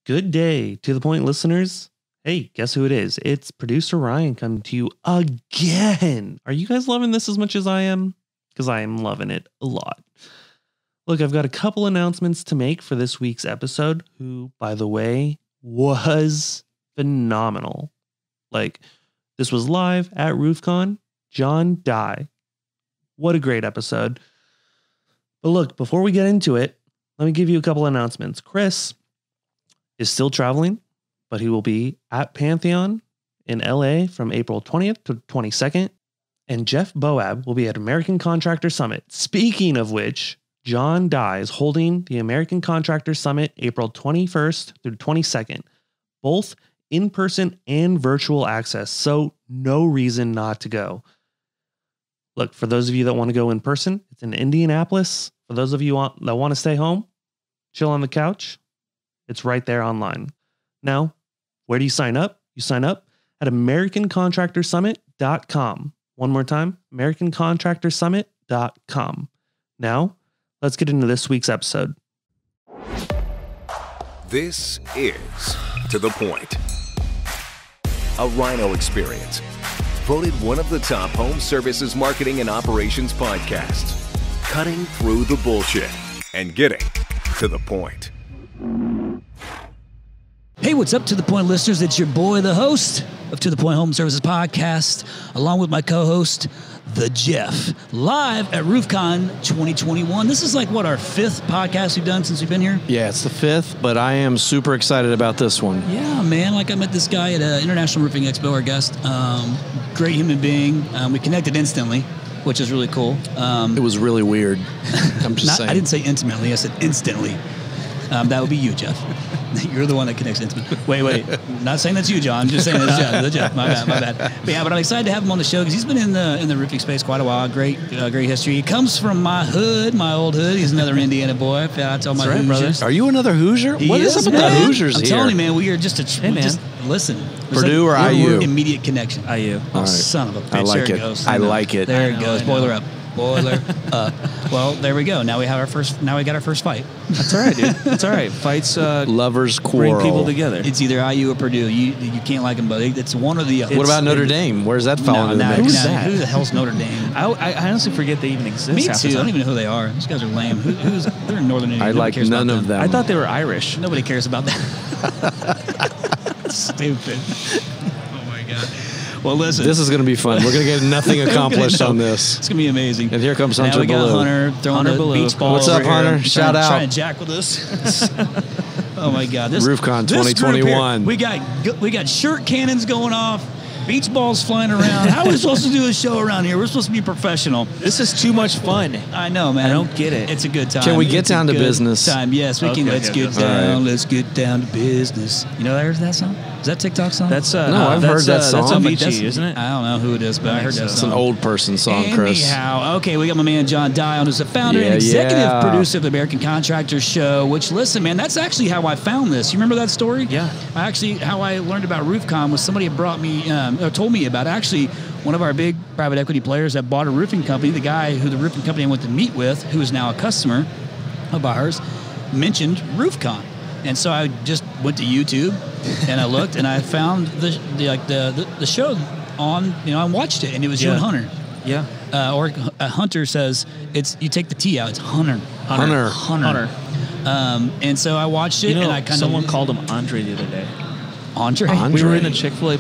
Good day, To The Point listeners. Hey, guess who it is? It's producer Ryan coming to you again. Are you guys loving this as much as I am? Because I am loving it a lot. Look, I've got a couple announcements to make for this week's episode, who, by the way, was phenomenal. Like, this was live at RoofCon. John Dye. What a great episode. But look, before we get into it, let me give you a couple announcements. Chris is still traveling, but he will be at Pantheon in LA from April 20th to 22nd. And Jeff Boab will be at American Contractor Summit. Speaking of which, John Dye is holding the American Contractor Summit April 21st through 22nd, both in-person and virtual access. So no reason not to go. Look, for those of you that want to go in person, it's in Indianapolis. For those of you that want to stay home, chill on the couch, it's right there online. Now, where do you sign up? You sign up at AmericanContractorSummit.com. One more time, AmericanContractorSummit.com. Now, let's get into this week's episode. This is To The Point, a Rhino experience. Voted one of the top home services marketing and operations podcasts. Cutting through the bullshit and getting to the point. Hey, what's up, To The Point listeners? It's your boy, the host of To The Point Home Services Podcast, along with my co-host, the Jeff, live at RoofCon 2021. This is like, what, our fifth podcast we've done since we've been here? Yeah, it's the fifth, but I am super excited about this one. Yeah, man. Like, I met this guy at International Roofing Expo, our guest. Great human being. We connected instantly, which is really cool. It was really weird. I'm just saying. I didn't say intimately. I said instantly. That would be you, Jeff. You're the one that connects intimately. Wait. Not saying that's you, John. I'm just saying that's Jeff. That's Jeff. My bad. But yeah, but I'm excited to have him on the show because he's been in the roofing space quite a while. Great history. He comes from my hood, my old hood. He's another Indiana boy. I tell my Hoosiers. Brothers. Are you another Hoosier? What is up with the Hoosiers here? I'm telling you, man. We are just listen. Purdue or IU? Immediate connection. IU. Oh, right. Son of a bitch. I like there it. Goes. I like it. There it goes. Boiler up. Well, there we go. Now we got our first fight. That's all right, dude. That's all right. Fights lovers quarrel. Bring people together. It's either IU or Purdue. You can't like them, but it's one or the other. What about Notre Dame? Where's that fall into the mix? Who's that? Who the hell's Notre Dame? I honestly forget they even exist. Me too. I don't even know who they are. These guys are lame. They're in Northern Indiana. I like none of them. I thought they were Irish. Nobody cares about that. Stupid. Oh my God. Well, listen. This is going to be fun. We're going to get nothing accomplished on this. It's going to be amazing. And here comes Hunter Now we got Ballou. Hunter throwing the beach ball. What's up, Hunter? Shout out. Trying to jack with us. Oh my God. RoofCon 2021. We got shirt cannons going off. Beach balls flying around. How are we supposed to do a show around here? We're supposed to be professional. This is too much fun. I know, man. I don't get it. It's a good time. Can we get down to business? Yes, we can. Let's get down. Let's get down to business. You know that song? Is that TikTok song? That's no, I've heard that song. That's Avicii, isn't it? I don't know who it is, but I heard that song. It's an old person song, Chris. Anyhow, okay, we got my man John Dye on, who's the founder and executive producer of the American Contractor Show. Which, listen, man, that's actually how I found this. You remember that story? Yeah. How I learned about RoofCon was somebody had brought me, or told me about it. Actually, one of our big private equity players that bought a roofing company, the guy who the roofing company I went to meet with, who is now a customer of ours, mentioned RoofCon. And so I just went to YouTube and I looked and I found the show on, I watched it and it was you and Hunter. Yeah. Or Hunter says, you take the T out, it's Hunter. Hunter. And so I watched it and I kind of. Someone called him Andre the other day. Andre? We were in a Chick-fil-A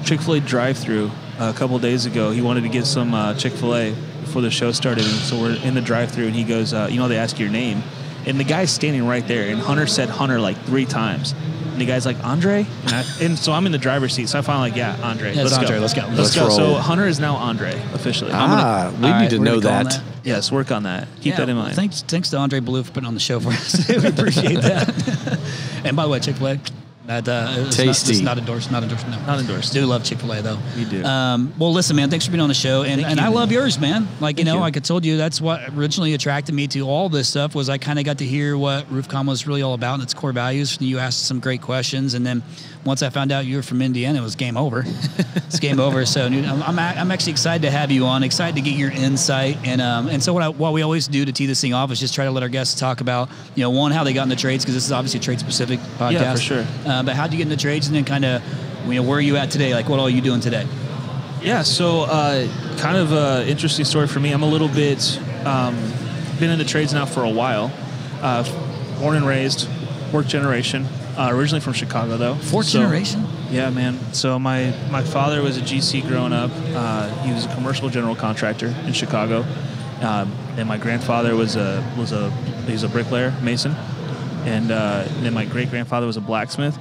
Chick-fil-A drive-thru a couple days ago. He wanted to get some Chick-fil-A before the show started, and so we're in the drive-thru, and he goes, they ask your name, and the guy's standing right there, and Hunter said Hunter like 3 times, and the guy's like, Andre? And so I'm in the driver's seat, so I finally, Andre. Yeah, let's Andre, go. let's go. So Hunter is now Andre, officially. We need to know that. Yes, work on that. Keep that in mind. Thanks to Andre Ballou for putting on the show for us. We appreciate that. And by the way, Chick-fil-A, Tasty. Not endorsed. No. Not endorsed. Do love Chick-fil-A though. We do. Well, listen, man. Thanks for being on the show, and I love yours, man. Like Thank you. like I told you, that's what originally attracted me to all this stuff. Was I kind of got to hear what RoofCom was really all about and its core values. You asked some great questions, and then once I found out you were from Indiana, it was game over. It's game over. So dude, I'm actually excited to have you on. Excited to get your insight, and so what we always do to tee this thing off is just try to let our guests talk about one, how they got into trades, because this is obviously a trade specific podcast. Yeah, for sure. But how'd you get into trades, and then kind of where are you at today? Like what all are you doing today? Yeah, so kind of an interesting story for me. I'm a little bit been in the trades now for a while. Born and raised, fourth generation. Originally from Chicago, though. Fourth generation? Yeah, man. So my father was a GC growing up. He was a commercial general contractor in Chicago. And my grandfather was a bricklayer, mason. And then my great grandfather was a blacksmith.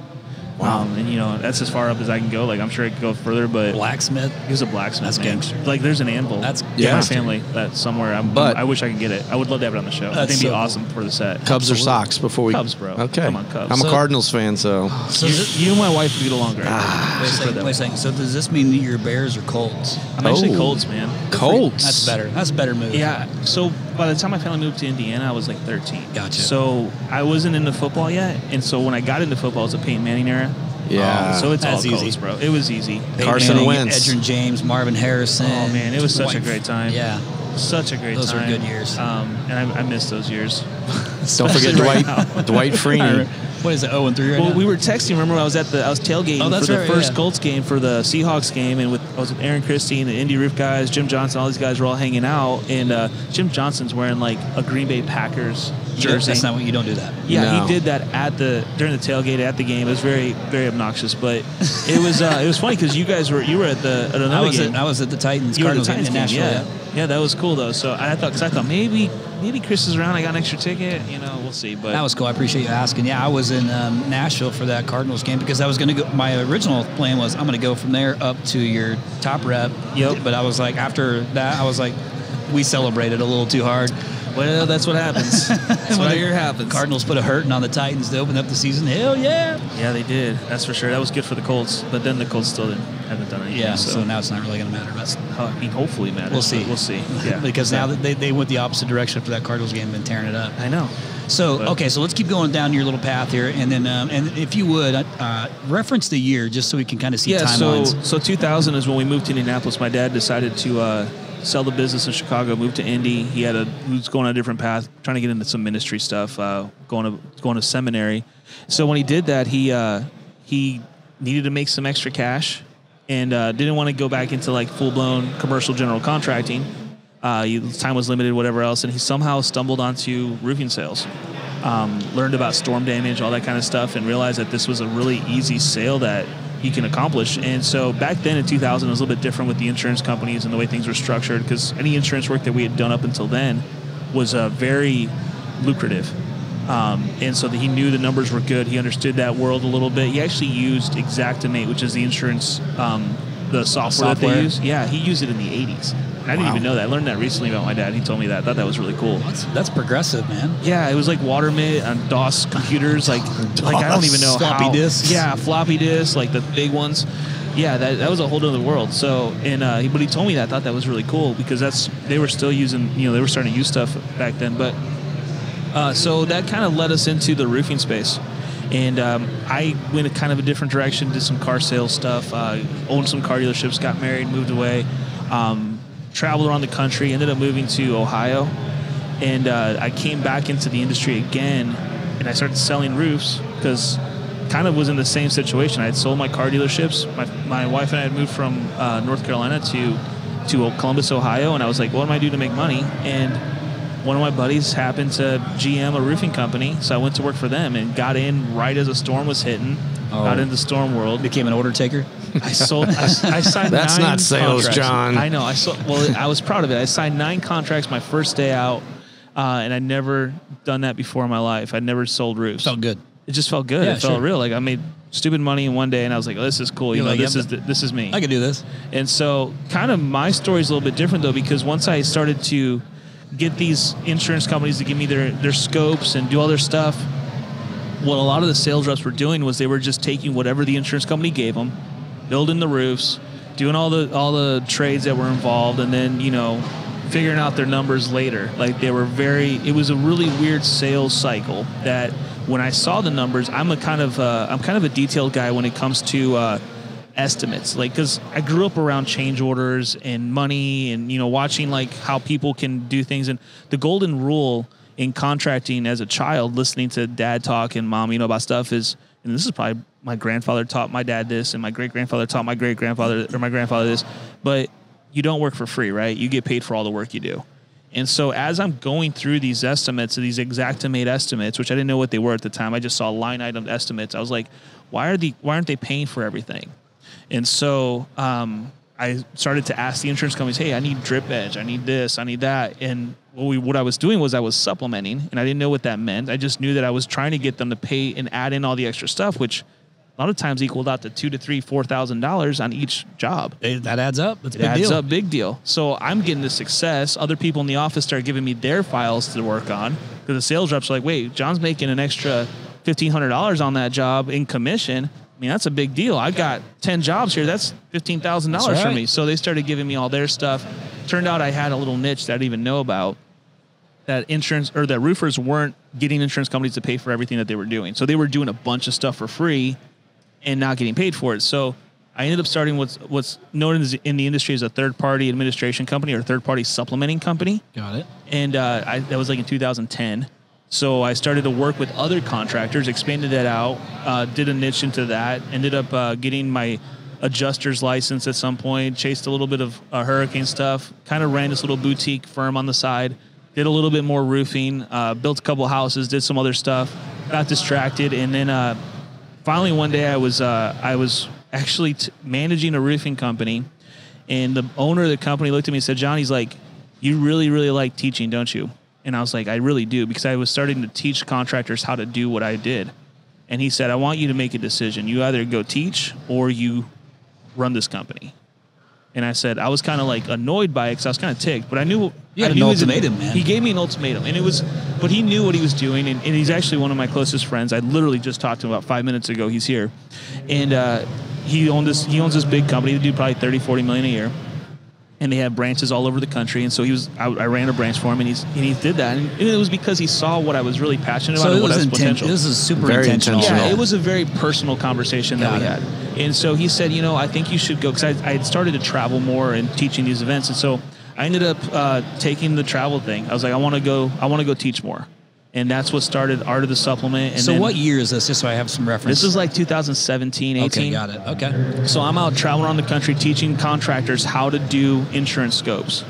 Wow. And that's as far up as I can go. Like, I'm sure I could go further, but blacksmith. He was a blacksmith. That's man. gangster. Like, there's an anvil. That's in my family. That's somewhere. I wish I could get it. I would love to have it on the show. I think it'd be awesome for the set. Cubs or Sox before we? Cubs, bro. Okay. Come on, Cubs. I'm a Cardinals fan, so. You and my wife would get along great. Wait a second. So does this mean that you're Bears or Colts? I'm actually Colts, man. Colts. That's better. That's a better move. Yeah. So by the time my family moved to Indiana, I was like 13. Gotcha. So I wasn't into football yet, and so when I got into football, it was a Peyton Manning era. Yeah. So it's That's all easy. Colts, bro. It was easy. Carson Wentz. Edgerrin James, Marvin Harrison. Oh man, it was such a great time. Yeah. Such a great Those time. were good years. And I miss those years. Don't forget Dwight Freeney. What is it? 0-3 right Well, now? we were texting. Remember, I was tailgating for the first yeah. Colts game for the Seahawks game, and I was with Aaron Christie and the Indy Roof guys, Jim Johnson. All these guys were all hanging out, and Jim Johnson's wearing like a Green Bay Packers jersey. That's not what you don't do that. Yeah, No. he did that during the tailgate at the game. It was very, very obnoxious, but it was funny because you were at another game. I was at the Titans You were at the Cardinals game Titans in game, Nashville. yeah, that was cool though. So I thought maybe Chris is around. I got an extra ticket. We'll see. But That was cool. I appreciate you asking. Yeah, I was in Nashville for that Cardinals game because I was going to go. My original plan was I'm going to go from there up to your top rep. Yep. But I was like, after that, I was like, we celebrated a little too hard. well, that's what happens. That's what I hear happens. Cardinals put a hurting on the Titans to open up the season. Hell yeah. Yeah, they did. That's for sure. That was good for the Colts. But then the Colts still haven't done anything. Yeah, so now it's not really going to matter. But hopefully it matters. We'll see. We'll see. Yeah. because now that they went the opposite direction after that Cardinals game and been tearing it up. I know. So, okay, so let's keep going down your little path here. And then, and if you would, reference the year just so we can kind of see timelines. So 2000 is when we moved to Indianapolis. My dad decided to sell the business in Chicago, moved to Indy. He was going on a different path, trying to get into some ministry stuff, going to seminary. So when he did that, he needed to make some extra cash and didn't want to go back into like full-blown commercial general contracting. His time was limited, whatever else, and he somehow stumbled onto roofing sales. Learned about storm damage, all that kind of stuff, and realized that this was a really easy sale that he can accomplish. And so back then in 2000, it was a little bit different with the insurance companies and the way things were structured, because any insurance work that we had done up until then was very lucrative. And so he knew the numbers were good. He understood that world a little bit. He actually used Xactimate, which is the insurance, the software that they use. Yeah, he used it in the 80s. And I didn't even know that. I learned that recently about my dad. He told me that. I thought that was really cool. That's progressive, man. Yeah, it was like WaterMit on DOS computers. Like I don't even know floppy disks. Yeah, floppy disks, like the big ones. Yeah, that was a whole other world. So, but he told me that. I thought that was really cool because they were still using, they were starting to use stuff back then. But so that kind of led us into the roofing space. And I went kind of a different direction, did some car sales stuff, owned some car dealerships, got married, moved away, traveled around the country, ended up moving to Ohio. And I came back into the industry again, and I started selling roofs because kind of was in the same situation. I had sold my car dealerships. My wife and I had moved from North Carolina to Columbus, Ohio, and I was like, what am I doing to make money? And one of my buddies happened to GM a roofing company, so I went to work for them and got in right as a storm was hitting. Got into the storm world. Became an order taker. I signed That's 9 not sales, contracts. John. I know. I was proud of it. I signed 9 contracts my first day out, and I'd never done that before in my life. I'd never sold roofs. Felt good. It just felt good. Yeah, it felt sure. real. Like I made stupid money in one day, and I was like, oh, this is cool. You're like, this yep, is me. I could do this. And so kind of my story is a little bit different, though, because once I started to get these insurance companies to give me their scopes and do all their stuff, what a lot of the sales reps were doing was they were just taking whatever the insurance company gave them, building the roofs, doing all the trades that were involved, and then, you know, figuring out their numbers later. Like, they were it was a really weird sales cycle that when I saw the numbers, I'm kind of a detailed guy when it comes to estimates. Like, because I grew up around change orders and money and, you know, watching like how people can do things. And the golden rule in contracting as a child, listening to dad talk and mom, you know, about stuff is, and this is probably my grandfather taught my dad this, and my great-grandfather taught my great-grandfather or my grandfather this, but you don't work for free, right? You get paid for all the work you do. And so as I'm going through these estimates, these Xactimate estimates, which I didn't know what they were at the time, I just saw line item estimates. I was like, why aren't they paying for everything? And so I started to ask the insurance companies, hey, I need drip edge, I need this, I need that. And what I was doing was I was supplementing, and I didn't know what that meant. I just knew that I was trying to get them to pay and add in all the extra stuff, which a lot of times equaled out to $2,000 to $4,000 on each job. That adds up. That's a big deal. It adds deal. up, big deal. So I'm getting the success. Other people in the office start giving me their files to work on, because the sales reps are like, wait, John's making an extra $1,500 on that job in commission. I mean, that's a big deal. I got 10 jobs here. That's $15,000 for me. So they started giving me all their stuff. Turned out I had a little niche that I didn't even know about, that that roofers weren't getting insurance companies to pay for everything that they were doing. So they were doing a bunch of stuff for free and not getting paid for it. So I ended up starting what's known in the industry as a third-party administration company or third-party supplementing company. Got it. And that was like in 2010. So I started to work with other contractors, expanded that out, did a niche into that, ended up getting my adjuster's license at some point, chased a little bit of hurricane stuff, kind of ran this little boutique firm on the side, did a little bit more roofing, built a couple houses, did some other stuff, got distracted, and then finally one day I was actually managing a roofing company, and the owner of the company looked at me and said, John, he's like, you really, really like teaching, don't you? And I was like, I really do, because I was starting to teach contractors how to do what I did. And he said, I want you to make a decision. You either go teach or you run this company. And I said, I was kind of like annoyed by it because I was kind of ticked, but I knew you had an ultimatum, man. He gave me an ultimatum, and but he knew what he was doing, and he's actually one of my closest friends. I literally just talked to him about 5 minutes ago. He's here, and he owns this big company. They do probably $30-40 million a year, and they have branches all over the country. And so I ran a branch for him, and he did that, and it was because he saw what I was really passionate about. So and what I was potential. This is super Very intentional. Yeah, it was a very personal conversation that we had. And so he said, I think you should go, because I had started to travel more and teaching these events. And so I ended up taking the travel thing. I was like, I want to go teach more. And that's what started Art of the Supplement. And so what year is this, just so I have some reference? This is like 2017, 18. Okay, got it. Okay. So I'm out traveling around the country teaching contractors how to do insurance scopes.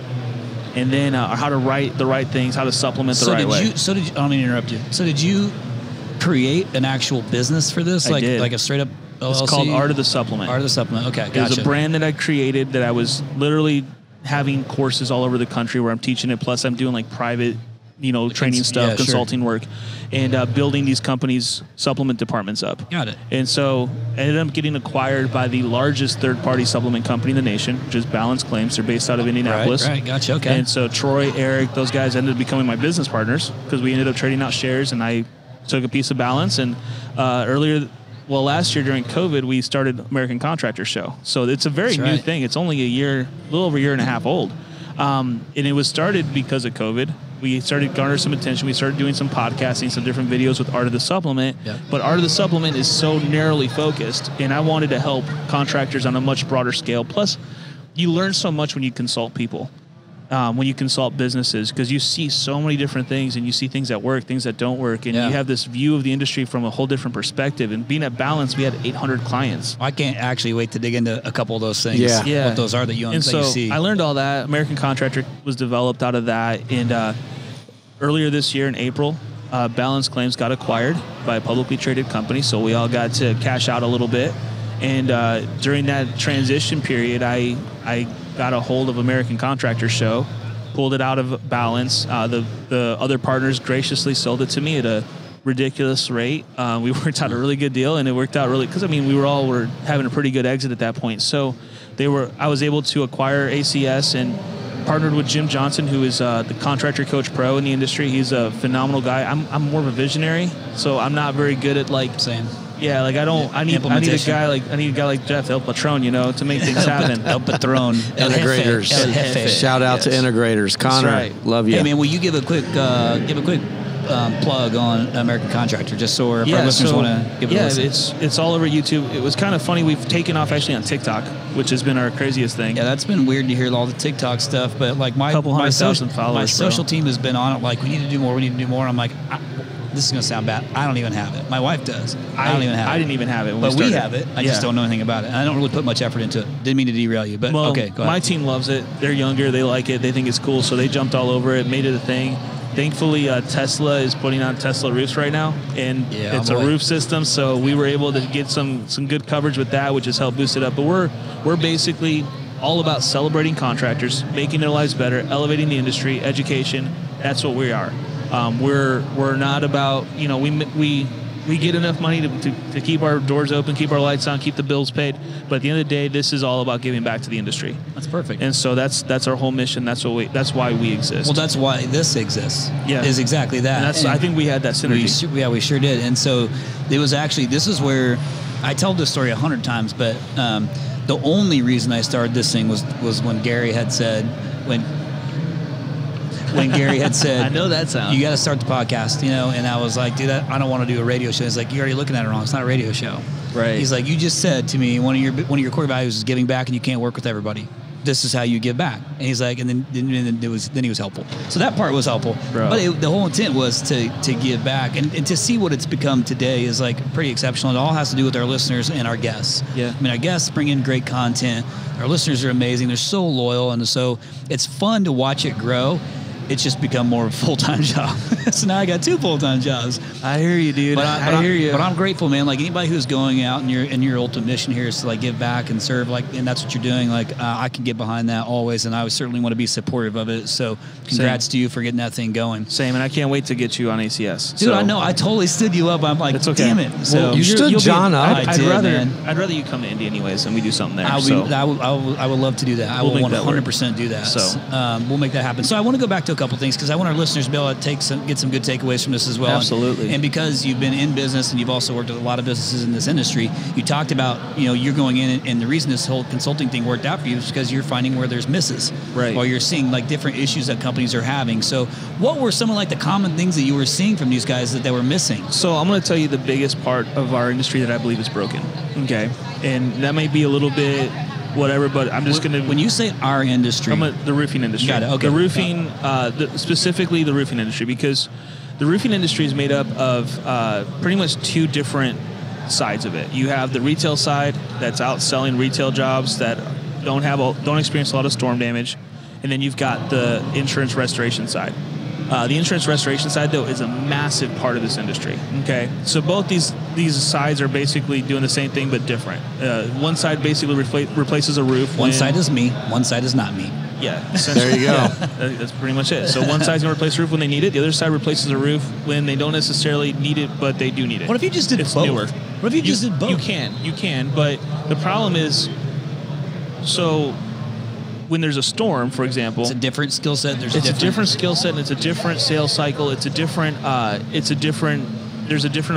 And then how to write the right things, how to supplement the right way. I don't mean to interrupt you. So did you create an actual business for this? I did. Like a straight up LLC? It's called Art of the Supplement. Art of the Supplement. Okay, gotcha. It was a brand that I created that I was literally having courses all over the country where I'm teaching it. Plus I'm doing like private, training stuff, consulting work, and building these companies' supplement departments up. Got it. And so I ended up getting acquired by the largest third-party supplement company in the nation, which is Balance Claims. They're based out of Indianapolis. Right, gotcha, okay. And so Troy, Eric, those guys ended up becoming my business partners because we ended up trading out shares, and I took a piece of Balance. And last year during COVID, we started American Contractor Show. So it's a very new thing. It's only a little over a year and a half old. And it was started because of COVID. We started to garner some attention. We started doing some podcasting, some different videos with Art of the Supplement. Yep. But Art of the Supplement is so narrowly focused, and I wanted to help contractors on a much broader scale. Plus, you learn so much when you consult people, when you consult businesses, because you see so many different things, and you see things that work, things that don't work, and you have this view of the industry from a whole different perspective. And being at Balance, we had 800 clients. I can't actually wait to dig into a couple of those things. Yeah. What those are that you see. I learned all that. American Contractor was developed out of that. And earlier this year in April, Balance Claims got acquired by a publicly traded company. So we all got to cash out a little bit. And during that transition period, I got a hold of American Contractor Show, pulled it out of Balance. The other partners graciously sold it to me at a ridiculous rate. We worked out a really good deal, and it worked out really, because we were having a pretty good exit at that point. So I was able to acquire ACS, and partnered with Jim Johnson, who is the Contractor Coach Pro in the industry. He's a phenomenal guy. I'm more of a visionary, so I'm not very good at like Same. Yeah, like I need a guy like Jeff El Patron, to make things happen. El Patron. Integrators. El Jefe. Shout out to Integrators. Connor, right. love you. Hey man, will you give a quick plug on American Contractor, just so our listeners want to give it a listen? it's all over YouTube. It was kind of funny. We've taken off actually on TikTok, which has been our craziest thing. Yeah, that's been weird to hear all the TikTok stuff, but like my social team has been on it. Like, we need to do more. I'm like, this is going to sound bad. I don't even have it. My wife does. I don't even have it. I didn't even have it. But we have it. I just don't know anything about it. And I don't really put much effort into it. Didn't mean to derail you, but okay, go ahead. My team loves it. They're younger. They like it. They think it's cool. So they jumped all over it, made it a thing. Thankfully, Tesla is putting on Tesla roofs right now, and it's a roof system. So we were able to get some good coverage with that, which has helped boost it up. But we're basically all about celebrating contractors, making their lives better, elevating the industry, education. That's what we are. We're not about, we get enough money to keep our doors open, keep our lights on, keep the bills paid. But at the end of the day, this is all about giving back to the industry. That's perfect. And so that's our whole mission. That's why we exist. Well, that's why this exists. Yeah, is exactly that. And I think we had that synergy. We sure did. And so it was actually, this is where I tell this story 100 times, but the only reason I started this thing was when Gary had said, when Gary had said, I know that sound. You got to start the podcast, and I was like, dude, I don't want to do a radio show. He's like, you're already looking at it wrong. It's not a radio show. Right. He's like, you just said to me, one of your core values is giving back, and you can't work with everybody. This is how you give back. And he's like, and then he was helpful. So that part was helpful. Bro. But the whole intent was to give back, and to see what it's become today is like pretty exceptional. It all has to do with our listeners and our guests. Yeah. I mean, our guests bring in great content. Our listeners are amazing. They're so loyal, and so it's fun to watch it grow. It's just become more of a full-time job. So now I got 2 full-time jobs. I hear you, dude. I hear you. But I'm grateful, man. Like, anybody who's going out and your ultimate mission here is to like give back and serve, and that's what you're doing. Like, I can get behind that always, and I would certainly want to be supportive of it. So congrats to you for getting that thing going. Same, and I can't wait to get you on ACS. Dude, I know. I totally stood you up. I'm like, it's okay. Damn it. So you stood John up. I'd rather you come to Indy anyways, and we do something there. I would love to do that. I will 100% do that. So we'll make that happen. So I want to go back to a couple things, because I want our listeners to be able to get some good takeaways from this as well. Absolutely. And because you've been in business and you've also worked with a lot of businesses in this industry, you talked about, you're going in, and the reason this whole consulting thing worked out for you is because you're finding where there's misses. Right. Or you're seeing like different issues that companies are having. So what were some of like the common things that you were seeing from these guys that they were missing? So I'm going to tell you the biggest part of our industry that I believe is broken. Okay. And that might be a little bit whatever, but I'm just going to... When you say our industry... the roofing industry. Got it, okay. The roofing, specifically the roofing industry, because the roofing industry is made up of pretty much 2 different sides of it. You have the retail side that's out selling retail jobs that don't experience a lot of storm damage, and then you've got the insurance restoration side. The insurance restoration side, though, is a massive part of this industry. Okay, so both these sides are basically doing the same thing but different. One side basically replaces a roof. One side is me. One side is not me. Yeah, there you go. Yeah, that's pretty much it. So one side's going to replace a roof when they need it. The other side replaces a roof when they don't necessarily need it, but they do need it. What if you just did both? Newer. What if you just did both? You can, but the problem is, so when there's a storm, for example, it's a different skill set. It's a different skill set, and it's a different sales cycle. There's a different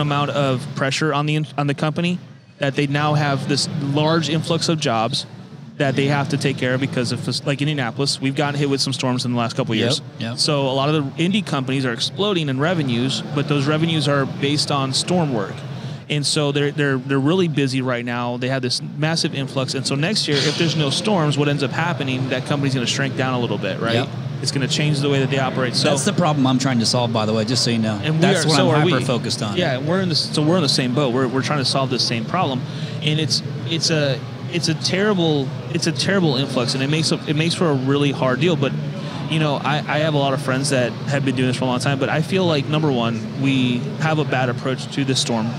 amount of pressure on the company, that they now have this large influx of jobs that they have to take care of, because of, like Indianapolis, we've gotten hit with some storms in the last couple of years. Yep. So a lot of the indie companies are exploding in revenues, but those revenues are based on storm work. And so they're really busy right now. They have this massive influx. And so next year, if there's no storms, what ends up happening, that company's going to shrink down a little bit, right? Yep. It's going to change the way that they operate. So that's the problem I'm trying to solve, by the way, just so you know. And that's what I'm hyper-focused on. Yeah, we're in the same boat. We're trying to solve this same problem. And it's a terrible influx, and it makes for a really hard deal. But I have a lot of friends that have been doing this for a long time, but I feel like, number one, we have a bad approach to the storm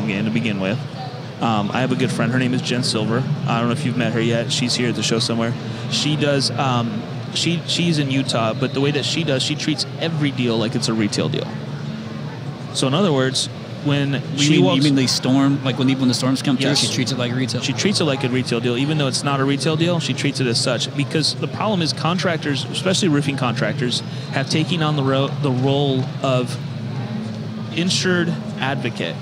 game to begin with. I have a good friend. Her name is Jen Silver. I don't know if you've met her yet. She's here at the show somewhere. She does. She's in Utah, but the way that she treats every deal like it's a retail deal. So in other words, when You mean the storm, like when the storms come through, Yes. she treats it like retail? She treats it like a retail deal, even though it's not a retail deal. She treats it as such because the problem is contractors, especially roofing contractors, have taken on the role of insured advocate,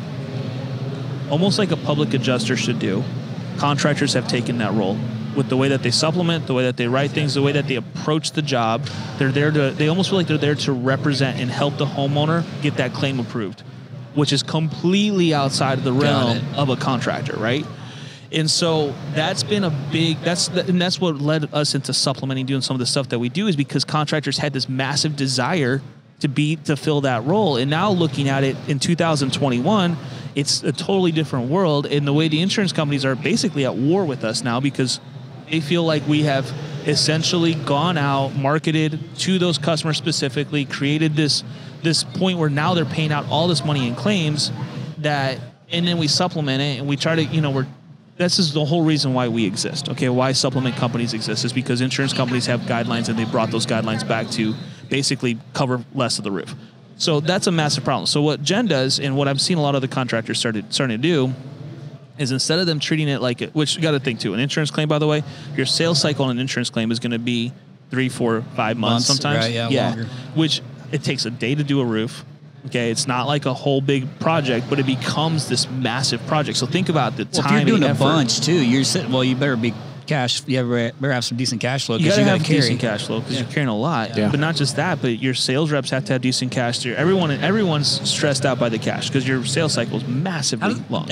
almost like a public adjuster should do. Contractors have taken that role with the way that they supplement, the way that they write things, the way that they approach the job. They almost feel like they're there to represent and help the homeowner get that claim approved, which is completely outside of the realm of a contractor, right? And so that's been a big, that's what led us into supplementing, doing some of the stuff that we do, is because contractors had this massive desire to fill that role. And now looking at it in 2021, it's a totally different world. And the way the insurance companies are basically at war with us now, because they feel like we have essentially gone out, marketed to those customers specifically, created this point where now they're paying out all this money in claims and then we supplement it and we try to, this is the whole reason why we exist. Okay, why supplement companies exist is because insurance companies have guidelines and they brought those guidelines back to basically cover less of the roof. So that's a massive problem. So what Jen does, and what I've seen a lot of the contractors starting to do, is instead of them treating it like which you got to think too, an insurance claim, by the way, your sales cycle on an insurance claim is going to be 3, 4, 5 months sometimes. Right, yeah. Longer. Which it takes a day to do a roof. Okay, it's not like a whole big project, but it becomes this massive project. So think about the time. If you're doing and a effort. bunch too, you're sitting. Well, you better be cash. You better have some decent cash flow. You because gotta you have carry decent cash flow because you're carrying a lot. Yeah. But not just that, but your sales reps have to have decent cash too. Everyone's stressed out by the cash because your sales cycle is massively long.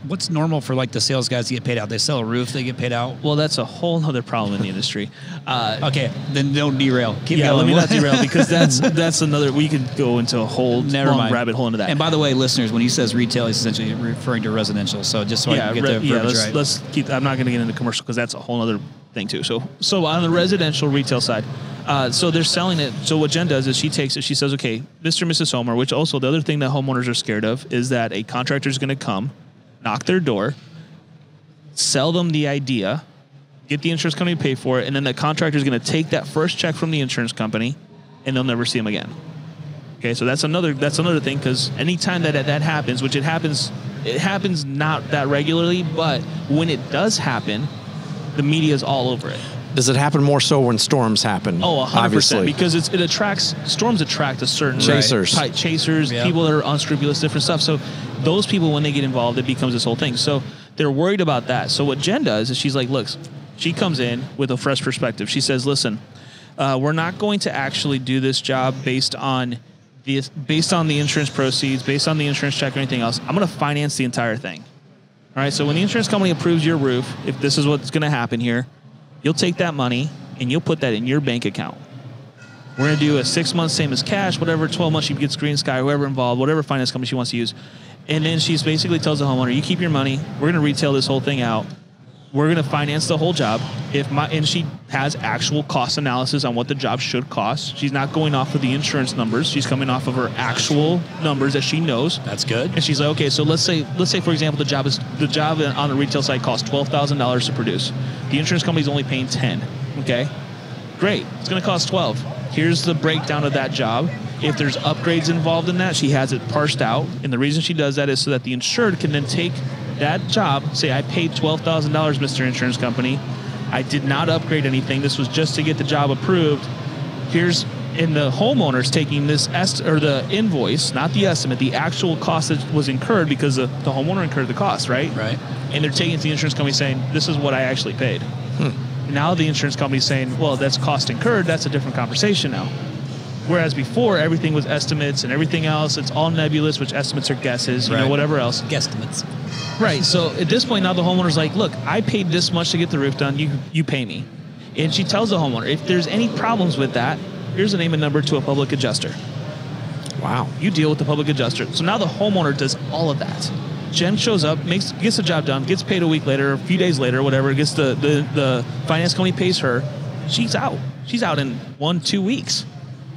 What's normal for like the sales guys to get paid out? They sell a roof, they get paid out. Well, that's a whole other problem in the industry. Okay, then don't derail. Keep going. Let me not derail because that's another. We could go into a whole long rabbit hole into that. And by the way, listeners, when he says retail, he's essentially referring to residential. So just so I can get the verbiage right. Let's keep. I'm not going to get into commercial because that's a whole other thing too. So on the residential retail side, so they're selling it. So what Jen does is she takes it. She says, okay, Mr. and Mrs. Homeowner, which also the other thing that homeowners are scared of is that a contractor is going to come, knock their door, sell them the idea, get the insurance company to pay for it, and then the contractor is going to take that first check from the insurance company, and they'll never see them again. Okay, so that's another thing, because anytime that happens, which it happens not that regularly, but when it does happen, the media is all over it. Does it happen more so when storms happen? Oh, 100%. Obviously. Because storms attract a certain chasers, type, chasers, people that are unscrupulous, different stuff. So those people, when they get involved, it becomes this whole thing. So they're worried about that. So what Jen does is she's like, look, she comes in with a fresh perspective. She says, listen, we're not going to actually do this job based on the insurance proceeds, based on the insurance check or anything else. I'm going to finance the entire thing. All right, so when the insurance company approves your roof, if this is what's going to happen here, you'll take that money and you'll put that in your bank account. We're going to do a 6 months, same as cash, whatever, 12 months, she gets Green Sky, whoever involved, whatever finance company she wants to use. And then she's basically tells the homeowner, you keep your money, we're going to retail this whole thing out. We're going to finance the whole job. And she has actual cost analysis on what the job should cost. She's not going off of the insurance numbers. She's coming off of her actual numbers that she knows. That's good. And she's like, okay, so let's say for example, the job on the retail side costs $12,000 to produce. The insurance company's only paying $10,000. Okay, great. It's going to cost $12,000. Here's the breakdown of that job. If there's upgrades involved in that, she has it parsed out. And the reason she does that is so that the insured can then take that job, say I paid $12,000, Mr. Insurance Company. I did not upgrade anything. This was just to get the job approved. And the homeowner's taking this the invoice, not the estimate, the actual cost that was incurred because the homeowner incurred the cost, right? Right. And they're taking it to the insurance company saying, this is what I actually paid. Now the insurance company's saying, well, that's cost incurred. That's a different conversation now. Whereas before, everything was estimates and everything else. It's all nebulous, which estimates are guesses, whatever else. Guesstimates. Right. So at this point, now the homeowner's like, look, I paid this much to get the roof done. You pay me. And she tells the homeowner, if there's any problems with that, here's a name and number to a public adjuster. Wow. You deal with the public adjuster. So now the homeowner does all of that. Jen shows up, gets the job done, gets paid a week later, a few days later, whatever, gets the finance company pays her. She's out. She's out in 1-2 weeks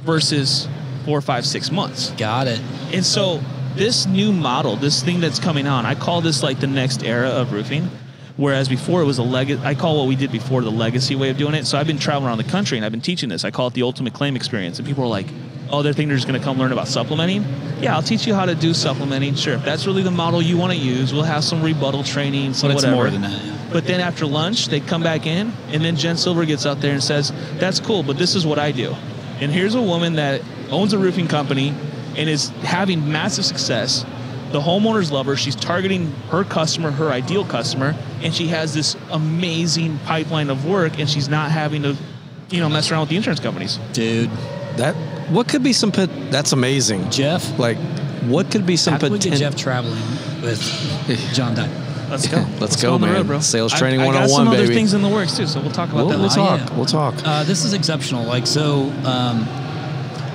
versus 4, 5, 6 months. Got it. And so this new model, this thing that's coming on, I call this like the next era of roofing. Whereas before it was I call what we did before the legacy way of doing it. So I've been traveling around the country and I've been teaching this. I call it the ultimate claim experience. And people are like, oh, they think they're just going to come learn about supplementing. Yeah, I'll teach you how to do supplementing. Sure, if that's really the model you want to use, we'll have some rebuttal training, some But it's whatever. more than that. Yeah. But then after lunch, they come back in, and then Jen Silver gets up there and says, that's cool, but this is what I do. And here's a woman that owns a roofing company and is having massive success. The homeowners love her. She's targeting her customer, her ideal customer, and she has this amazing pipeline of work, and she's not having to, mess around with the insurance companies. Dude, What could be some that's amazing. Jeff, Like, what could be some how can we get potential? Jeff traveling with John Dye? Let's go. Let's go, on the man. road, bro. Sales training I got 101, some other baby. things in the works too, so we'll talk about that. We'll talk. yeah. We'll talk. This is exceptional. Like, so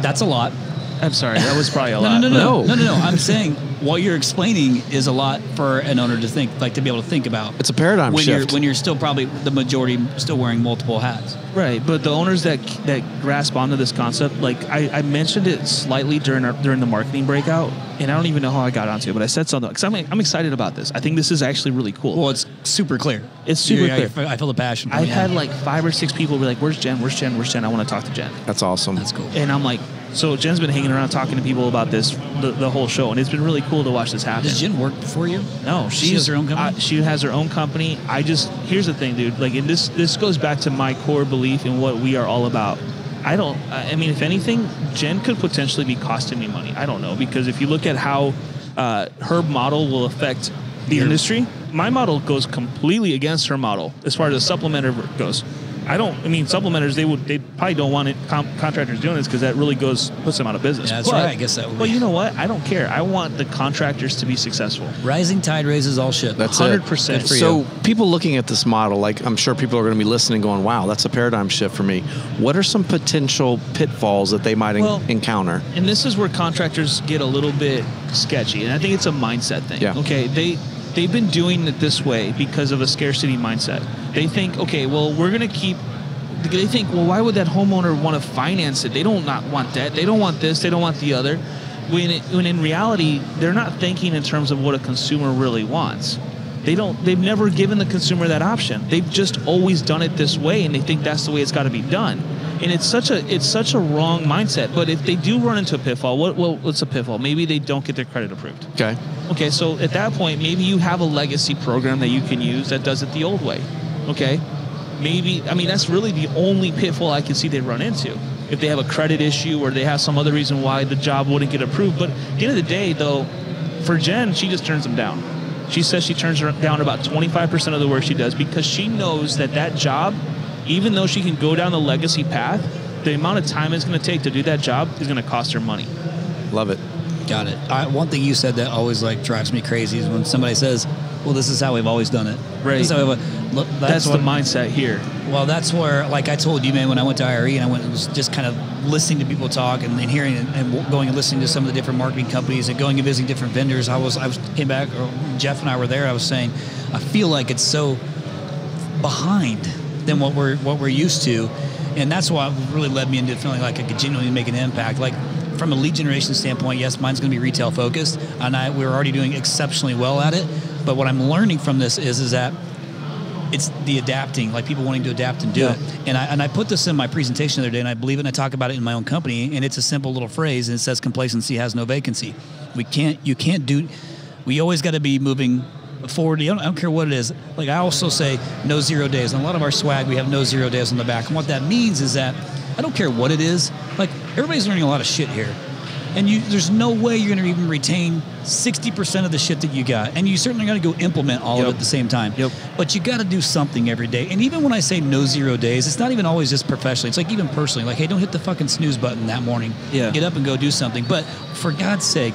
that's a lot. I'm sorry, that was probably a lot. No. I'm saying what you're explaining is a lot for an owner to think, like to be able to think about. It's a paradigm shift. When you're still probably the majority still wearing multiple hats. Right, but the owners that grasp onto this concept, like I mentioned it slightly during the marketing breakout, and I don't even know how I got onto it, but I said something because I'm excited about this. I think this is actually really cool. Well, it's super clear. It's super clear. I feel the passion. I've had like 5 or 6 people be like, "Where's Jen? Where's Jen? Where's Jen? I want to talk to Jen." That's awesome. That's cool. And I'm like, so Jen's been hanging around talking to people about this the whole show, and it's been really cool to watch this happen. Does Jen work for you? No, she has her own company. She has her own company. Here's the thing, dude. Like, and this goes back to my core belief in what we are all about. I mean, if anything, Jen could potentially be costing me money. I don't know, because if you look at how her model will affect the industry, my model goes completely against her model as far as the supplementer goes. Supplementers, they probably don't want contractors doing this because that really puts them out of business. Yeah, that's right. I guess that would be. But you know what? I don't care. I want the contractors to be successful. Rising tide raises all shit. That's 100%. it. So people looking at this model, like I'm sure people are going to be listening going, wow, that's a paradigm shift for me. What are some potential pitfalls that they might encounter? And this is where contractors get a little bit sketchy. And I think it's a mindset thing. Yeah. Okay, they've been doing it this way because of a scarcity mindset. They think, okay, well, they think, well, why would that homeowner want to finance it? They don't not want that. They don't want this. They don't want the other. When in reality, they're not thinking in terms of what a consumer really wants. They've never given the consumer that option. They've just always done it this way, and they think that's the way it's got to be done. And it's such a wrong mindset. But if they do run into a pitfall, what's a pitfall? Maybe they don't get their credit approved. Okay, so at that point, maybe you have a legacy program that you can use that does it the old way. Okay, that's really the only pitfall I can see they run into. If they have a credit issue or they have some other reason why the job wouldn't get approved. But at the end of the day, though, for Jen, she just turns them down. She says she turns down about 25% of the work she does because she knows that job, even though she can go down the legacy path, the amount of time it's going to take to do that job is going to cost her money. Love it. Got it. One thing you said that always drives me crazy is when somebody says, well, this is how we've always done it. Right. That's the mindset here. Well, that's where, like I told you, man, when I went to IRE and I was just kind of listening to people talk and hearing and going and listening to some of the different marketing companies and going and visiting different vendors. I came back, or Jeff and I were there. I was saying, I feel like it's so behind than what we're used to, and that's what really led me into feeling like I could genuinely make an impact. Like, from a lead generation standpoint, yes, mine's going to be retail focused, and we're already doing exceptionally well at it. But what I'm learning from this is that it's the adapting, like people wanting to adapt and do it. And I put this in my presentation the other day, and I believe it, and I talk about it in my own company, and it's a simple little phrase, and it says complacency has no vacancy. We always got to be moving forward. I don't care what it is. Like, I also say no 0 days. On a lot of our swag, we have no 0 days on the back. And what that means is that I don't care what it is. Like, everybody's learning a lot of shit here. And there's no way you're going to even retain 60% of the shit that you got. And you certainly got to go implement all of it at the same time. But you got to do something every day. And even when I say no 0 days, it's not even always just professionally. It's like even personally. Like, hey, don't hit the fucking snooze button that morning. Get up and go do something. But for God's sake,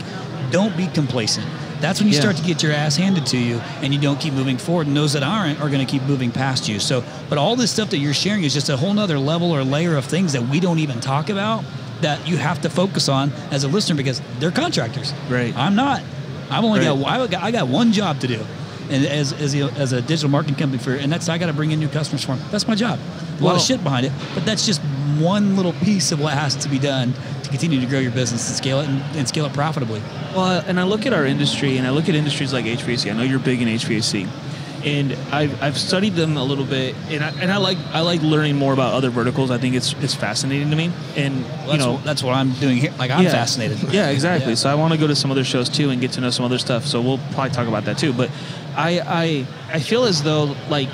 don't be complacent. That's when you start to get your ass handed to you and you don't keep moving forward. And those that aren't are going to keep moving past you. So, but all this stuff that you're sharing is just a whole nother level or layer of things that we don't even talk about, that you have to focus on as a listener, because they're contractors. Right. I'm not. I've only I got one job to do, and as a digital marketing company and that's I got to bring in new customers for them. That's my job. A lot of shit behind it, but that's just one little piece of what has to be done to continue to grow your business and scale it and scale it profitably. Well, and I look at our industry, and I look at industries like HVAC. I know you're big in HVAC. And I've studied them a little bit, and I like learning more about other verticals. I think it's fascinating to me, and that's what I'm doing here. Like I'm fascinated. Yeah, exactly. Yeah. So I want to go to some other shows too and get to know some other stuff. So we'll probably talk about that too. But I feel as though like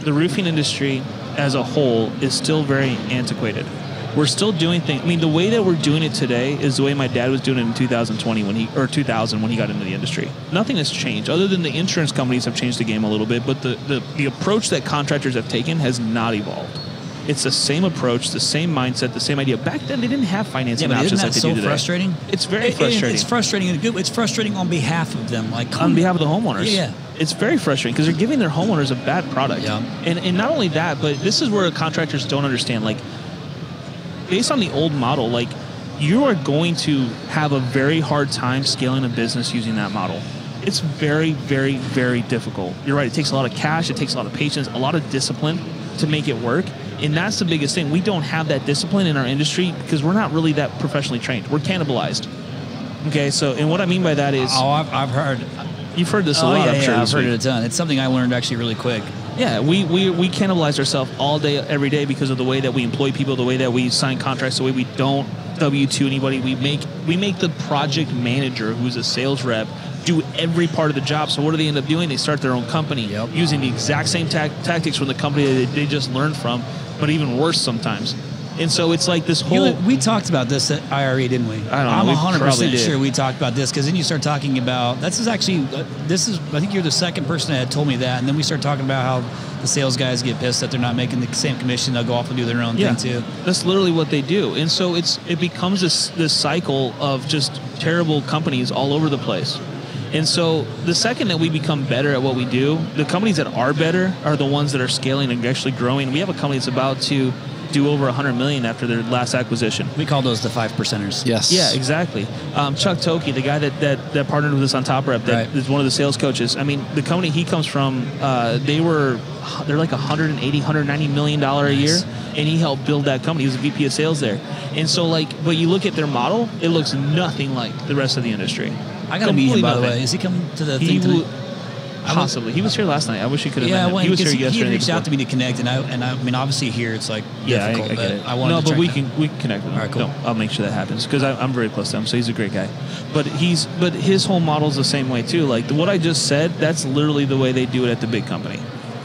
the roofing industry as a whole is still very antiquated. We're still doing things. I mean, the way that we're doing it today is the way my dad was doing it in 2020 2000 when he got into the industry. Nothing has changed other than the insurance companies have changed the game a little bit, but the approach that contractors have taken has not evolved. It's the same approach, the same mindset, the same idea. Back then, they didn't have financing options like they do today. Isn't that so frustrating? It's very frustrating. It's frustrating and good. It's frustrating on behalf of them, like on behalf of the homeowners. Yeah. It's very frustrating because they're giving their homeowners a bad product. Yeah. And not only that, but this is where contractors don't understand. Like, based on the old model, like you are going to have a very hard time scaling a business using that model. It's very, very, very difficult. You're right. It takes a lot of cash. It takes a lot of patience, a lot of discipline to make it work. And that's the biggest thing. We don't have that discipline in our industry because we're not really that professionally trained. We're cannibalized. Okay. So, and what I mean by that is, I've heard. You've heard this a lot. I'm sure. I've heard it a ton. It's something I learned actually really quick. Yeah, we cannibalize ourselves all day, every day because of the way that we employ people, the way that we sign contracts, the way we don't W-2 anybody. We make the project manager, who's a sales rep, do every part of the job. So what do they end up doing? They start their own company using the exact same tactics from the company that they just learned from, but even worse sometimes. And so it's like this whole... We talked about this at IRE, didn't we? I don't know. I'm 100% sure we talked about this because then you start talking about... I think you're the second person that had told me that. And then we start talking about how the sales guys get pissed that they're not making the same commission. They'll go off and do their own thing too. That's literally what they do. And so it becomes this cycle of just terrible companies all over the place. And so the second that we become better at what we do, the companies that are better are the ones that are scaling and actually growing. We have a company that's about to do over $100 million after their last acquisition. We call those the 5%ers. Yes. Yeah, exactly. Chuck Toki, the guy that partnered with us on Top Rep, that is one of the sales coaches. I mean, the company he comes from, they're like $180, $190 million a year, and he helped build that company. He was a VP of sales there. And so, but you look at their model, it looks nothing like the rest of the industry. I got to meet him, by the way. Is he coming to the thing tonight? Possibly. He was here last night. I wish he could have met him. Well, he was here yesterday. He reached out to me to connect, and I mean, obviously here it's like difficult. I get it. I wanted to we can connect with him. All right, cool. No, I'll make sure that happens because I'm very close to him. So he's a great guy. But his whole model is the same way too. Like what I just said, that's literally the way they do it at the big company.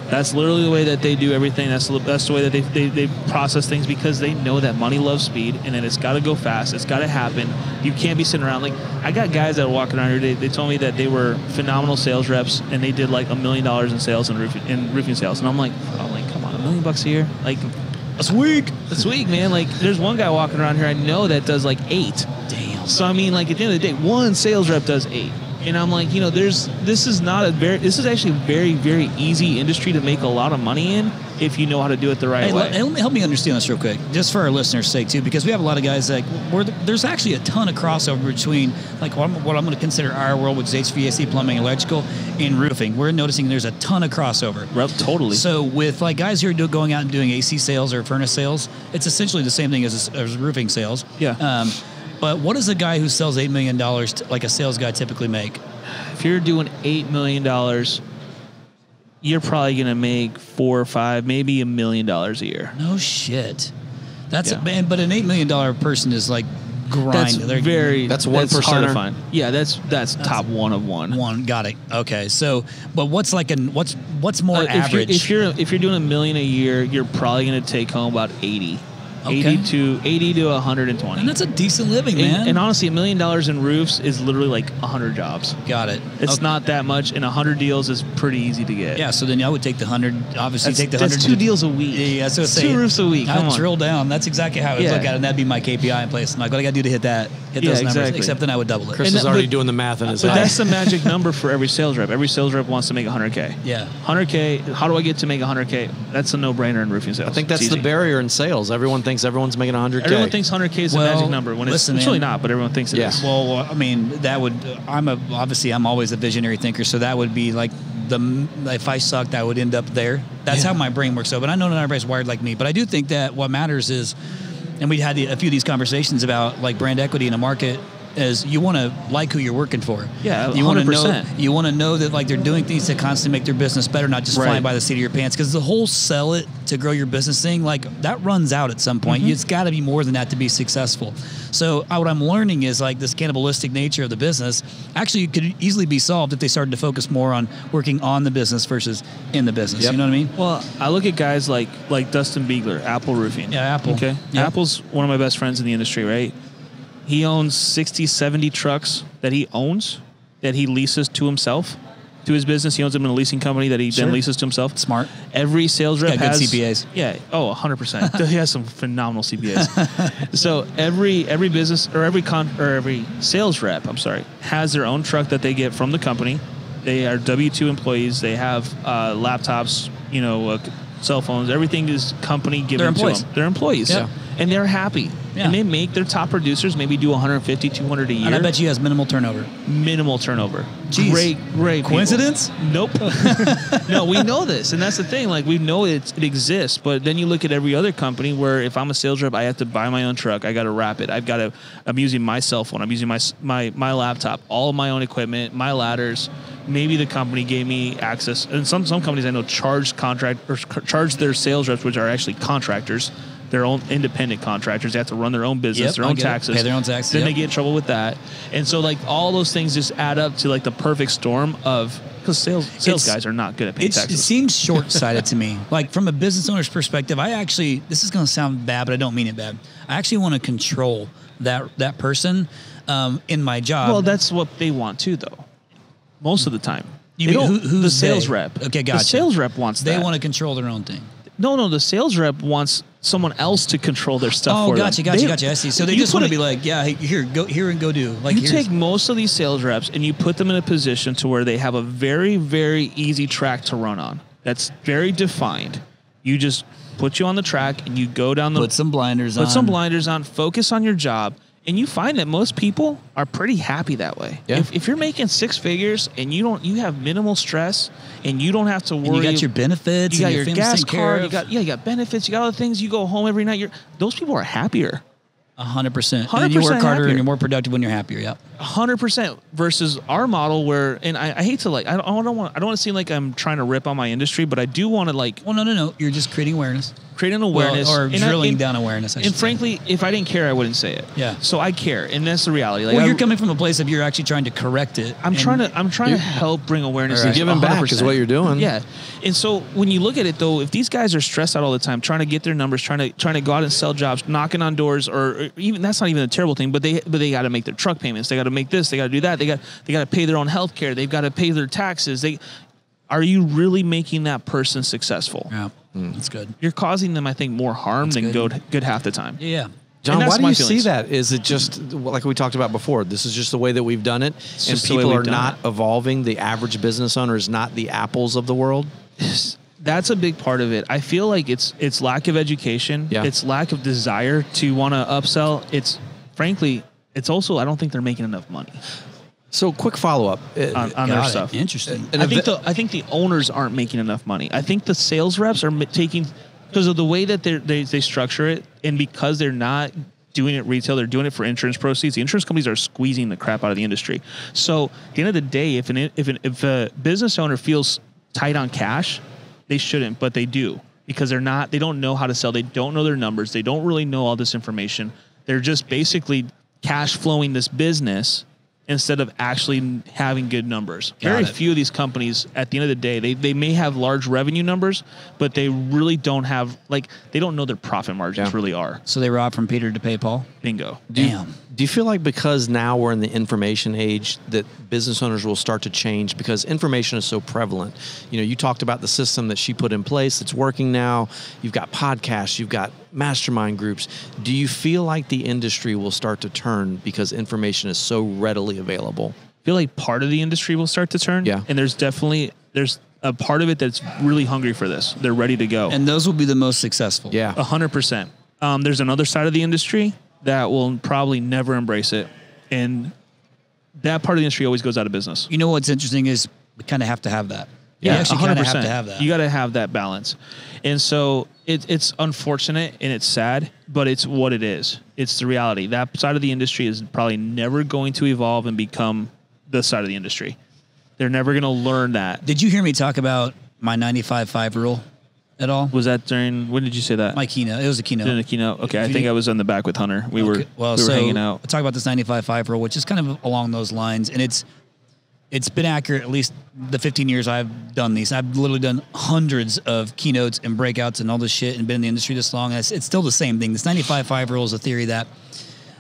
That's literally the way that they do everything. That's the way that they process things because they know that money loves speed and that it's got to go fast. It's got to happen. You can't be sitting around. Like I got guys that are walking around here. They told me that they were phenomenal sales reps and they did like $1 million in sales in roofing sales. And I'm like, come on, $1 million a year? Like that's weak. That's weak, man. Like there's one guy walking around here I know that does like 8. Damn. So I mean, like at the end of the day, one sales rep does 8. And I'm like, this is actually a very, very easy industry to make a lot of money in if you know how to do it the right way. Help me understand this real quick, just for our listeners' sake too, because we have a lot of guys that there's actually a ton of crossover between like what I'm going to consider our world, which is HVAC, plumbing, electrical, and roofing. We're noticing there's a ton of crossover. Totally. So with like guys who are going out and doing AC sales or furnace sales, it's essentially the same thing as roofing sales. Yeah. But what does a guy who sells $8 million, like a sales guy, typically make? If you're doing $8 million, you're probably going to make 4 or 5, maybe $1 million a year. No shit. But an $8 million person is like grind. That's 1%. Hard to find. Yeah, that's top one of one. Got it. Okay. So, but what's more average? If you're doing $1 million a year, you're probably going to take home about 80. Okay. 80 to 120. And that's a decent living, man. And honestly, $1 million in roofs is literally like 100 jobs. Got it. It's not that much, and 100 deals is pretty easy to get. Yeah, so then I would take the 100. Obviously, take the 100. That's 2 deals a week. Yeah, so it's 2 roofs a week. Come on. Drill down. That's exactly how I would look at it, and that'd be my KPI in place. I'm like, what I got to do to hit those numbers? Except then I would double it. Chris is already doing the math in his head. But that's the magic number for every sales rep. Every sales rep wants to make 100K. Yeah. 100K. How do I get to make 100K? That's a no-brainer in roofing sales. I think that's the barrier in sales. Everyone thinks everyone's making 100K. Everyone thinks 100K is the magic number when it's really not, but everyone thinks it is. Well, I mean, that would. I'm always a visionary thinker, so that would be like if I sucked, I would end up there. That's how my brain works. So, but I know not everybody's wired like me. But I do think that what matters is, and we had a few of these conversations about like brand equity in a market is you want to like who you're working for. Yeah, you want to 100%. You want to know that like they're doing things to constantly make their business better, not just flying by the seat of your pants. Because the whole sell it to grow your business thing, like that runs out at some point. It's got to be more than that to be successful. So what I'm learning is like this cannibalistic nature of the business actually could easily be solved if they started to focus more on working on the business versus in the business. You know what I mean? Well, I look at guys like Dustin Biegler, Apple Roofing. Yeah, Apple. Okay. Yep. Apple's one of my best friends in the industry, right? He owns 60, 70 trucks that he owns, that he leases to himself, to his business. He owns them in a leasing company that he then leases to himself. Smart. Every sales rep has good CPAs. Yeah. Oh, 100%. He has some phenomenal CPAs. So every business or every sales rep, has their own truck that they get from the company. They are W-2 employees. They have laptops, cell phones. Everything is company given to them. They're employees. Yeah. And they're happy. Yeah. And they make their top producers maybe do 150, 200 a year. And I bet you has minimal turnover. Minimal turnover. Jeez. Great Coincidence? People. Nope. No, we know this. And that's the thing. Like, we know it exists. But then you look at every other company where if I'm a sales rep, I have to buy my own truck. I got to wrap it. I'm using my cell phone. I'm using my laptop, all of my own equipment, my ladders. Maybe the company gave me access. And some companies I know charge their sales reps, which are actually contractors, their own independent contractors. They have to run their own business, their own taxes. Pay their own taxes. Then they get in trouble with that. And so like all those things just add up to like the perfect storm of, because sales guys are not good at paying taxes. It seems short-sighted to me. Like from a business owner's perspective, this is going to sound bad, but I don't mean it bad. I actually want to control that person in my job. Well, that's what they want too, though. Most of the time. Who's the sales they? rep? Okay, gotcha. The sales rep wants that. They want to control their own thing. No, the sales rep wants someone else to control their stuff for them. Gotcha. I see. So they just want to be like, yeah, here and go do. Like you take most of these sales reps and you put them in a position to where they have a very, very easy track to run on. That's very defined. You just put you on the track and you go down put some blinders on, focus on your job. And you find that most people are pretty happy that way. Yeah. If you're making six figures and you have minimal stress and you don't have to worry. And you got your benefits. You got your gas card. You got benefits. You got other things. You go home every night. Those people are happier. 100%. And you work harder and you're more productive when you're happier. Yep. 100% versus our model where, and I hate to I don't want to seem like I'm trying to rip on my industry, but I do want to Well, no. You're just creating awareness. Creating awareness. Or drilling down awareness, And frankly, if I didn't care, I wouldn't say it. Yeah. So I care, and that's the reality. You're coming from a place of you're actually trying to correct it. I'm trying to help bring awareness. You're giving back is what you're doing. Yeah. And so when you look at it, though, if these guys are stressed out all the time, trying to get their numbers, trying to go out and sell jobs, knocking on doors, or even that's not even a terrible thing, but they got to make their truck payments. They got to make this. They got to do that. They got to pay their own health care. They've got to pay their taxes. Are you really making that person successful? Yeah, that's good. You're causing them, I think, more harm than good half the time. Yeah. John, why do you see that? Is it just like we talked about before? This is just the way that we've done it, and people are not evolving. The average business owner is not the Apples of the world. That's a big part of it. I feel like it's lack of education. Yeah. It's lack of desire to want to upsell. It's also I don't think they're making enough money. So, quick follow-up on their stuff. Interesting. I think the owners aren't making enough money. I think the sales reps are taking, because of the way that they structure it, and because they're not doing it retail, they're doing it for insurance proceeds. The insurance companies are squeezing the crap out of the industry. So, at the end of the day, if a business owner feels tight on cash, they shouldn't, but they do, because they don't know how to sell. They don't know their numbers. They don't really know all this information. They're just basically cash flowing this business instead of actually having good numbers. Very few of these companies, at the end of the day, they may have large revenue numbers, but they really don't have, they don't know their profit margins really are. So they rob from Peter to pay Paul? Bingo. Damn. Do you feel like because now we're in the information age that business owners will start to change because information is so prevalent? You talked about the system that she put in place that's working now. You've got podcasts, you've got mastermind groups. Do you feel like the industry will start to turn because information is so readily available? I feel like part of the industry will start to turn. Yeah. And there's a part of it that's really hungry for this. They're ready to go. And those will be the most successful. Yeah. 100%. There's another side of the industry that will probably never embrace it. And that part of the industry always goes out of business. You know what's interesting is we kind of have to have that. You actually kind of 100%. have to have that. You got to have that balance. And so it's unfortunate and it's sad, but it's what it is. It's the reality. That side of the industry is probably never going to evolve and become the side of the industry. They're never going to learn that. Did you hear me talk about my 95-5 rule at all? Was that during, when did you say that? My keynote. It was a keynote. In a keynote. Okay, I think I was on the back with Hunter. We were hanging out. I'll talk about this 95-5 rule, which is kind of along those lines. And it's been accurate at least the 15 years I've done these. I've literally done hundreds of keynotes and breakouts and all this shit and been in the industry this long. And it's still the same thing. This 95-5 rule is a theory that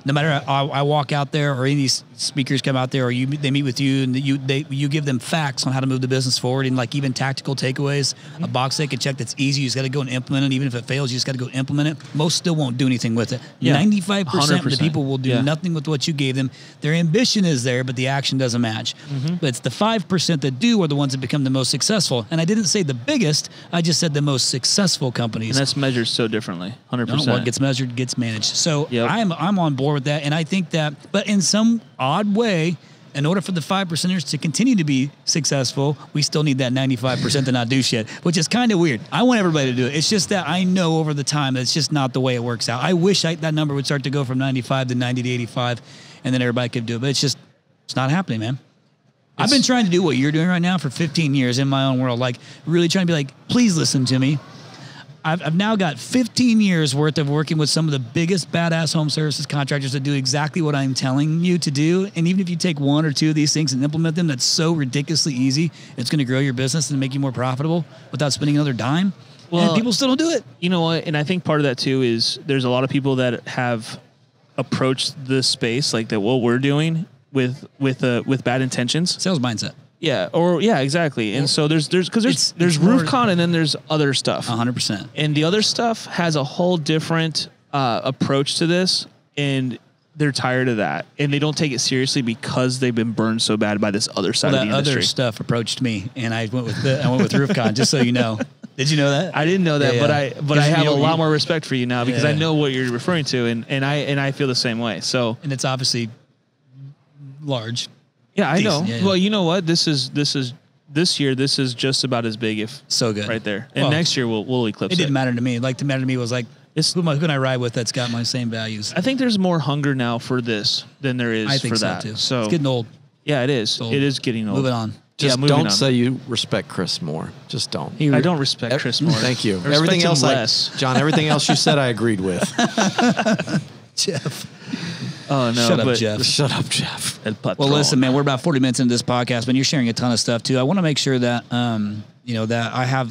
no matter I walk out there or any of these speakers come out there or they meet with you and you give them facts on how to move the business forward and like even tactical takeaways, a box they can check that's easy. You just got to go and implement it. Even if it fails, you just got to go implement it. Most still won't do anything with it. 95% of the people will do nothing with what you gave them. Their ambition is there, but the action doesn't match. But it's the 5% that do are the ones that become the most successful. And I didn't say the biggest. I just said the most successful companies. And that's measured so differently. 100%. What gets measured gets managed. So I'm on board with that. And I think that, but in some odd way, in order for the 5%ers to continue to be successful, we still need that 95% to not do shit, which is kind of weird. I want everybody to do it. It's just that I know over the time that it's just not the way it works out. I wish that number would start to go from 95 to 90 to 85, and then everybody could do it. But it's not happening, man. I've been trying to do what you're doing right now for 15 years in my own world, like really trying to be like, please listen to me. I've now got 15 years worth of working with some of the biggest badass home services contractors that do exactly what I'm telling you to do. And even if you take one or two of these things and implement them, that's so ridiculously easy. It's going to grow your business and make you more profitable without spending another dime. Well, and people still don't do it. You know what? And I think part of that too is there's a lot of people that have approached this space like that. What we're doing with bad intentions, sales mindset. Yeah, exactly. And so there's RoofCon and then there's other stuff. 100%. And the other stuff has a whole different approach to this, and they're tired of that, and they don't take it seriously because they've been burned so bad by this other side of the industry. Other stuff approached me, and I went with RoofCon. Just so you know. Did you know that? I didn't know that, but I have a lot more respect for you now because I know what you're referring to, and I feel the same way. So, and it's obviously large. Yeah, I know. Yeah. Well, you know what? This year. This is just about as big, if so good, right there. And next year we'll eclipse it. It didn't matter to me. Like, to matter to me was like, who can I ride with that's got my same values? I think there's more hunger now for this than there is for that. Too. So it's getting old. Yeah, it is. It is getting old. Moving on. Just don't say you respect Chris more. Just don't. I don't respect Chris more. Thank you. Everything else, John. Everything else you said, I agreed with. Jeff. Oh, no. Shut up, Jeff. Well, listen, man, we're about 40 minutes into this podcast, but you're sharing a ton of stuff, too. I want to make sure that, that I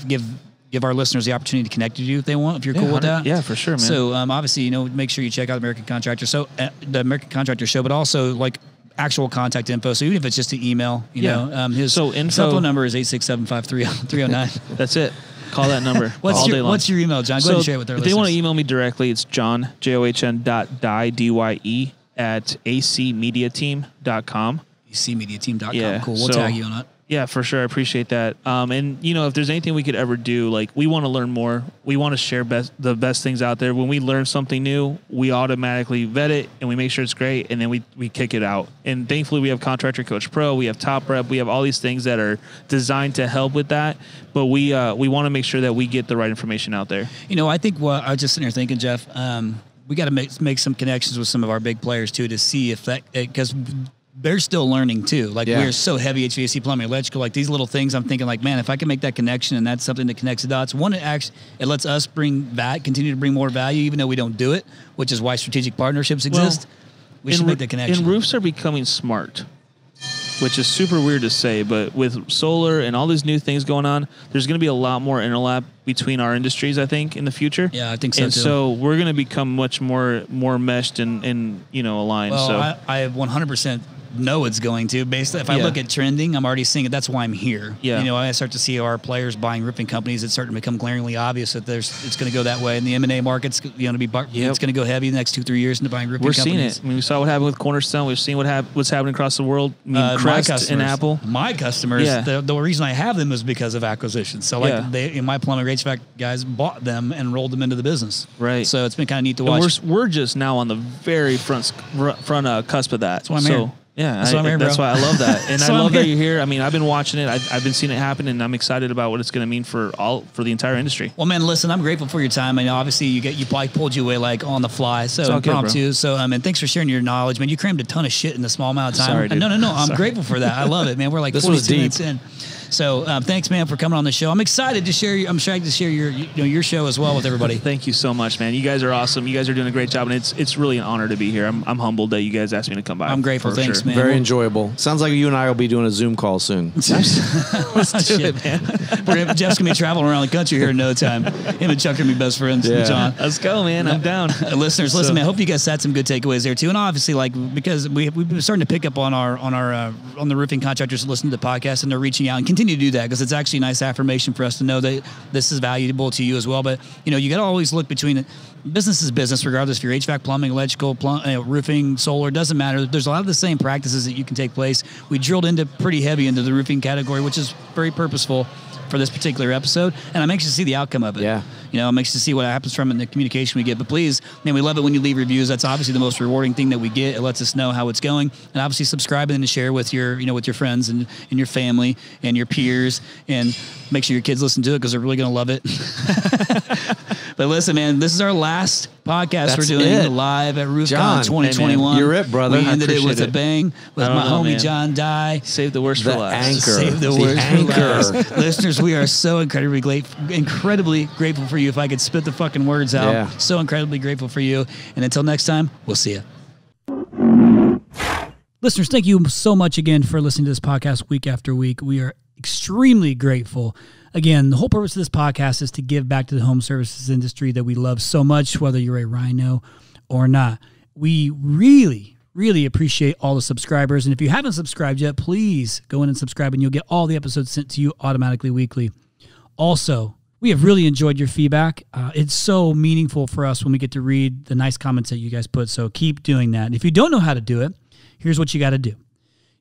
give our listeners the opportunity to connect with you if they want, if you're cool with that. Yeah, for sure, man. So, obviously, make sure you check out American Contractor. So, the American Contractor Show, but also, like, actual contact info. So, even if it's just an email, his cell phone number is 867-530-309. That's it. Call that number. What's your email, John? Go ahead and share it with our listeners. If they want to email me directly, it's John, JOHN.dye, DYE, at acmediateam.com. acmediateam.com. Yeah, cool. We'll tag you on it. Yeah, for sure. I appreciate that. And, if there's anything we could ever do, like, we want to learn more. We want to share the best things out there. When we learn something new, we automatically vet it, and we make sure it's great, and then we kick it out. And thankfully, we have Contractor Coach Pro. We have Top Rep. We have all these things that are designed to help with that. But we want to make sure that we get the right information out there. I think what I was just sitting here thinking, Jeff, we got to make some connections with some of our big players, too, to see if that – because – they're still learning too. Like we're so heavy HVAC, plumbing, electrical, like these little things. I'm thinking like, man, if I can make that connection and that's something that connects the dots. One, it lets us continue to bring more value, even though we don't do it, which is why strategic partnerships exist. We should make the connection. And roofs are becoming smart, which is super weird to say, but with solar and all these new things going on, there's going to be a lot more interlap between our industries, I think, in the future. Yeah, I think so, and too. So we're going to become much more meshed and aligned. Well, so I 100% know it's going to. Basically, if I look at trending, I'm already seeing it. That's why I'm here. Yeah. I start to see our players buying roofing companies. It's starting to become glaringly obvious that it's going to go that way. And the M&A market's it's going to go heavy the next 2-3 years into buying roofing companies. We're seeing it. I mean, we saw what happened with Cornerstone. We've seen what's happening across the world. Crest and Apple. My customers, the reason I have them is because of acquisitions. So my plumbing HVAC guys bought them and rolled them into the business. Right. So it's been kind of neat to watch. And we're just now on the very front cusp of that. That's why I'm here. Yeah, That's why I love that, and I love that you're here. I mean, I've been watching it. I've been seeing it happen, and I'm excited about what it's going to mean for the entire industry. Well, man, listen, I'm grateful for your time. I know, obviously, you probably pulled you away like on the fly, so impromptu. So, and thanks for sharing your knowledge, man. You crammed a ton of shit in a small amount of time. Sorry, dude. No. I'm grateful for that. I love it, man. We're like 42 minutes in. So thanks, man, for coming on the show. I'm excited to share. I'm excited to share your show as well with everybody. Thank you so much, man. You guys are awesome. You guys are doing a great job, and it's really an honor to be here. I'm humbled that you guys asked me to come by. I'm grateful. Thanks, man. Very enjoyable. Sounds like you and I will be doing a Zoom call soon. Let's do it, man. Jeff's gonna be traveling around the country here in no time. Him and Chuck are gonna be best friends. Yeah. John, let's go, man. I'm down. Listeners, listen, man. I hope you guys had some good takeaways there too. And obviously, like because we've been starting to pick up on the roofing contractors who listen to the podcast, and they're reaching out and continue to do that because it's actually a nice affirmation for us to know that this is valuable to you as well. But you got to always look between it. Business is business, regardless if you're HVAC, plumbing, electrical, roofing, solar. Doesn't matter. There's a lot of the same practices that you can take place. We drilled into pretty heavy into the roofing category, which is very purposeful for this particular episode, and I'm anxious to see the outcome of it. Yeah. I'm anxious to see what happens from it and the communication we get. But please, man, we love it when you leave reviews. That's obviously the most rewarding thing that we get. It lets us know how it's going, and obviously subscribe and share with your, with your friends and your family and your peers, and make sure your kids listen to it because they're really going to love it. But listen, man, this is our last podcast we're doing live at RoofCon 2021. Hey, you're it, brother. We ended it with a bang with my homie John Dye. Save the worst for last. Anchor. Save the worst for last. Listeners, we are so incredibly grateful for you. If I could spit the fucking words out. Yeah. So incredibly grateful for you. And until next time, we'll see you. Listeners, thank you so much again for listening to this podcast week after week. We are extremely grateful. Again, the whole purpose of this podcast is to give back to the home services industry that we love so much, whether you're a Rhino or not. We really, really appreciate all the subscribers. And if you haven't subscribed yet, please go in and subscribe, and you'll get all the episodes sent to you automatically weekly. Also, we have really enjoyed your feedback. It's so meaningful for us when we get to read the nice comments that you guys put. So keep doing that. And if you don't know how to do it, here's what you got to do.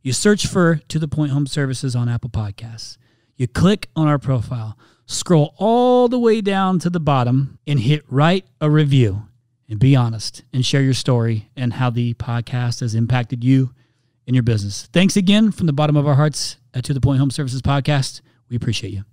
You search for To The Point Home Services on Apple Podcasts. You click on our profile, scroll all the way down to the bottom, and hit write a review. And be honest and share your story and how the podcast has impacted you and your business. Thanks again from the bottom of our hearts at To The Point Home Services Podcast. We appreciate you.